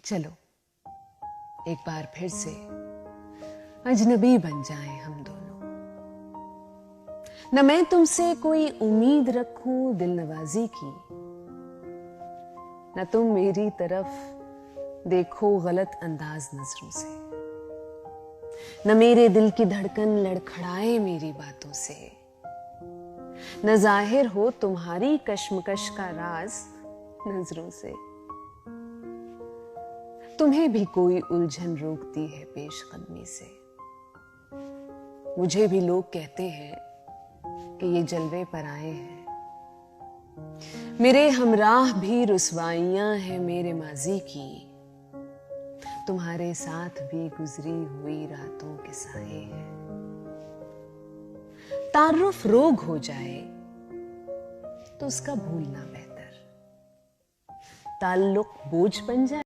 चलो एक बार फिर से अजनबी बन जाएं हम दोनों। न मैं तुमसे कोई उम्मीद रखूं दिल नवाजी की, न तुम मेरी तरफ देखो गलत अंदाज नजरों से, न मेरे दिल की धड़कन लड़खड़ाए मेरी बातों से, न जाहिर हो तुम्हारी कश्मकश का राज नजरों से। तुम्हें भी कोई उलझन रोकती है पेशकदमी से। मुझे भी लोग कहते हैं कि ये जलवे पर आए हैं। मेरे हमराह भी रुसवाइयां हैं मेरे माजी की, तुम्हारे साथ भी गुजरी हुई रातों के साए हैं। तारुफ रोग हो जाए तो उसका भूलना बेहतर, ताल्लुक बोझ बन जाए